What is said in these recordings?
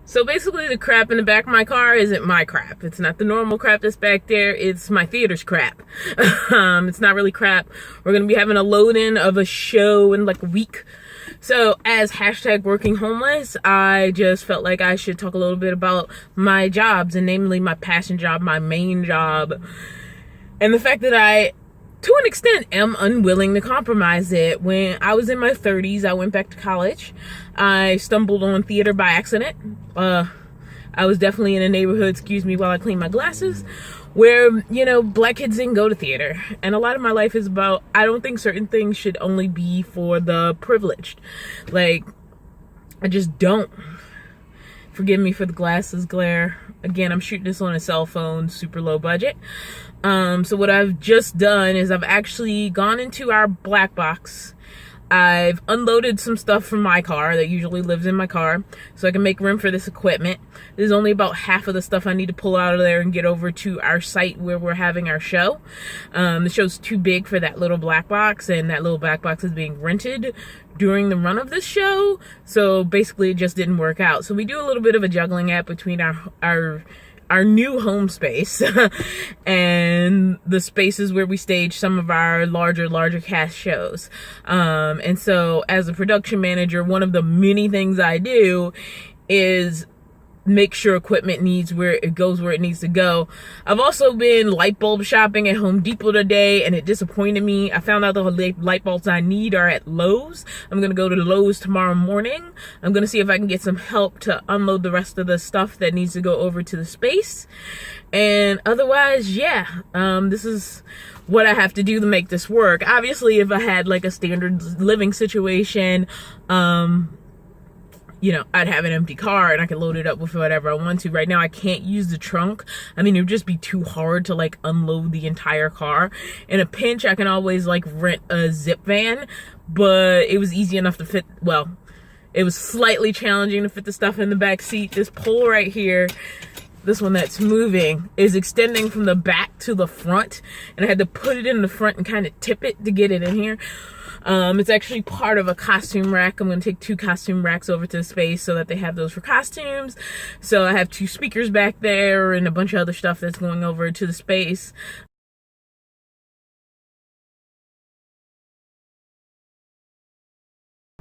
So basically the crap in the back of my car isn't my crap. It's not the normal crap that's back there. It's my theater's crap. It's not really crap. We're going to be having a load-in of a show in like a week. So as hashtag working homeless, I just felt like I should talk a little bit about my jobs, and namely my passion job, my main job, and the fact that I, to an extent, am unwilling to compromise it. When I was in my 30s, I went back to college. I stumbled on theater by accident. I was definitely in a neighborhood, excuse me while I clean my glasses, where, you know, black kids didn't go to theater. And a lot of my life is about, I don't think certain things should only be for the privileged. Like, I just don't. Forgive me for the glasses glare. Again, I'm shooting this on a cell phone, super low budget. So what I've just done is I've actually gone into our black box. I've unloaded some stuff from my car that usually lives in my car so I can make room for this equipment. There's only about half of the stuff I need to pull out of there and get over to our site where we're having our show. The show's too big for that little black box, and that little black box is being rented during the run of this show. So basically it just didn't work out. So we do a little bit of a juggling act between our new home space and the spaces where we stage some of our larger cast shows. And so as a production manager, one of the many things I do is make sure equipment needs where it goes, where it needs to go. I've also been light bulb shopping at Home Depot today, and it disappointed me. I found out the light bulbs I need are at Lowe's. I'm gonna go to Lowe's tomorrow morning. I'm gonna see if I can get some help to unload the rest of the stuff that needs to go over to the space. And otherwise, yeah, this is what I have to do to make this work. Obviously, if I had like a standard living situation, you know, I'd have an empty car and I could load it up with whatever I want to. Right now, I can't use the trunk. I mean, it would just be too hard to like unload the entire car. In a pinch, I can always like rent a zip van, but it was easy enough to fit. Well, it was slightly challenging to fit the stuff in the back seat. This pole right here, this one that's moving, is extending from the back to the front, and I had to put it in the front and kind of tip it to get it in here. It's actually part of a costume rack. I'm going to take 2 costume racks over to the space so that they have those for costumes. So I have 2 speakers back there and a bunch of other stuff that's going over to the space.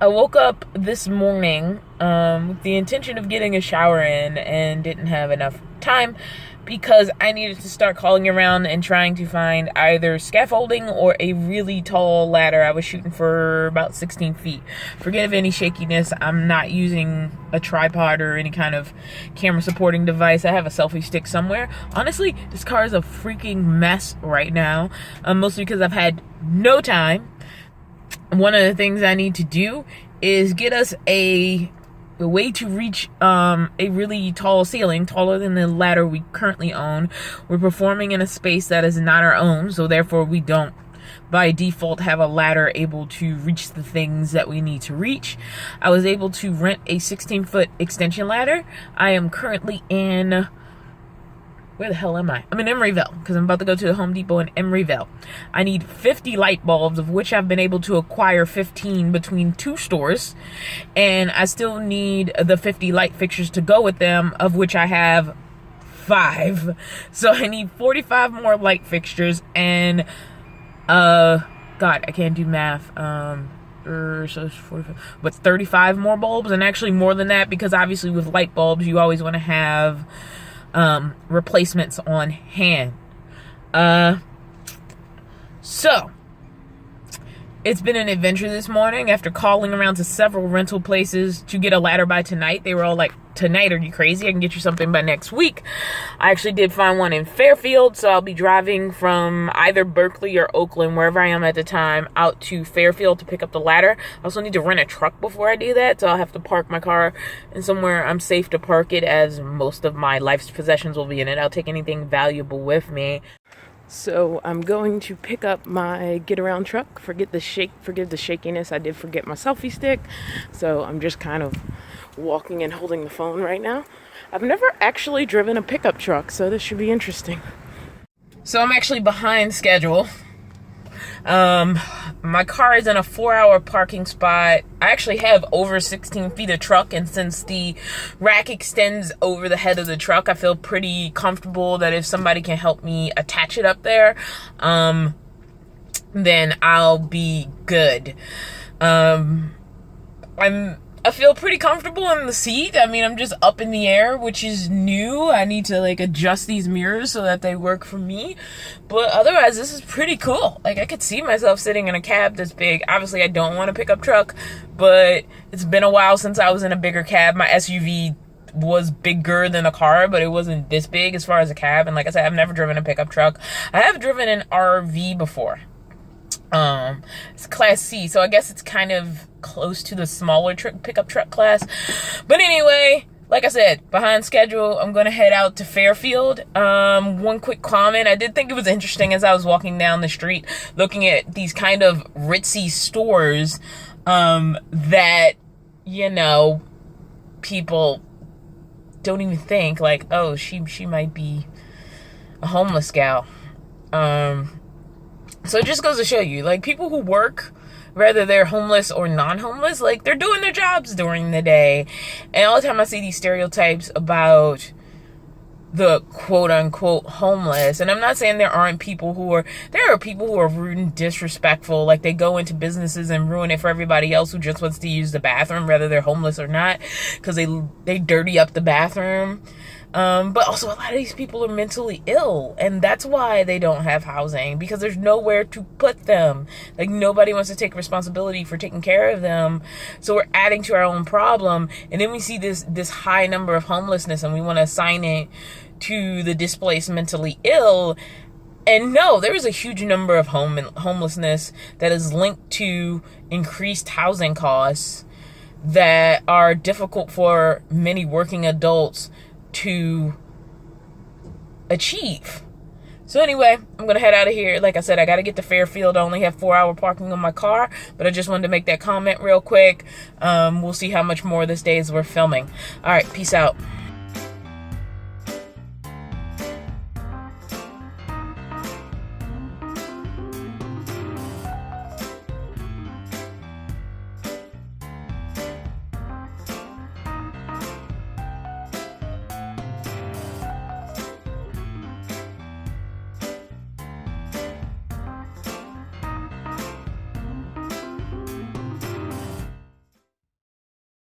I woke up this morning with the intention of getting a shower in and didn't have enough time because I needed to start calling around and trying to find either scaffolding or a really tall ladder. I was shooting for about 16 feet. Forgive any shakiness. I'm not using a tripod or any kind of camera supporting device. I have a selfie stick somewhere. Honestly, this car is a freaking mess right now, mostly because I've had no time. One of the things I need to do is get us a way to reach a really tall ceiling, taller than the ladder we currently own. We're performing in a space that is not our own, so therefore we don't by default have a ladder able to reach the things that we need to reach. I was able to rent a 16-foot extension ladder. I am currently in... Where the hell am I? I'm in Emeryville because I'm about to go to the Home Depot in Emeryville. I need 50 light bulbs, of which I've been able to acquire 15 between 2 stores. And I still need the 50 light fixtures to go with them, of which I have 5. So I need 45 more light fixtures and, God, I can't do math. So it's 45, but 35 more bulbs, and actually more than that, because obviously with light bulbs, you always want to have replacements on hand. So it's been an adventure this morning. After calling around to several rental places to get a ladder by tonight, they were all like, "Tonight, are you crazy? I can get you something by next week." I actually did find one in Fairfield, so I'll be driving from either Berkeley or Oakland, wherever I am at the time, out to Fairfield to pick up the ladder. I also need to rent a truck before I do that, so I'll have to park my car in somewhere I'm safe to park it, as most of my life's possessions will be in it. I'll take anything valuable with me. So I'm going to pick up my get around truck. Forgive the shakiness. I did forget my selfie stick, so I'm just kind of walking and holding the phone right now. I've never actually driven a pickup truck, so this should be interesting. So I'm actually behind schedule. My car is in a 4-hour parking spot. I actually have over 16 feet of truck, and since the rack extends over the head of the truck, I feel pretty comfortable that if somebody can help me attach it up there, then I'll be good. I feel pretty comfortable in the seat. I mean, I'm just up in the air, which is new. I need to like adjust these mirrors so that they work for me. But otherwise, this is pretty cool. Like, I could see myself sitting in a cab this big. Obviously, I don't want a pickup truck, but it's been a while since I was in a bigger cab. My SUV was bigger than a car, but it wasn't this big as far as a cab. And like I said, I've never driven a pickup truck. I have driven an RV before. It's class C, so I guess it's kind of close to the smaller pickup truck class. But anyway, like I said, behind schedule, I'm gonna head out to Fairfield. One quick comment: I did think it was interesting as I was walking down the street, looking at these kind of ritzy stores, that, you know, people don't even think like, oh, she might be a homeless gal. So it just goes to show you, like, people who work, whether they're homeless or non-homeless, like, they're doing their jobs during the day. And all the time I see these stereotypes about the quote-unquote homeless, and I'm not saying there are people who are rude and disrespectful, like they go into businesses and ruin it for everybody else who just wants to use the bathroom, whether they're homeless or not, because they dirty up the bathroom. But also a lot of these people are mentally ill, and that's why they don't have housing, because there's nowhere to put them. Like, nobody wants to take responsibility for taking care of them, so we're adding to our own problem. And then we see this high number of homelessness, and we want to assign it to the displaced mentally ill. And no, there is a huge number of homelessness that is linked to increased housing costs that are difficult for many working adults to achieve. So anyway, I'm gonna head out of here. Like I said, I gotta get to Fairfield. I only have 4-hour parking on my car, but I just wanted to make that comment real quick. We'll see how much more this day is worth filming. All right, peace out.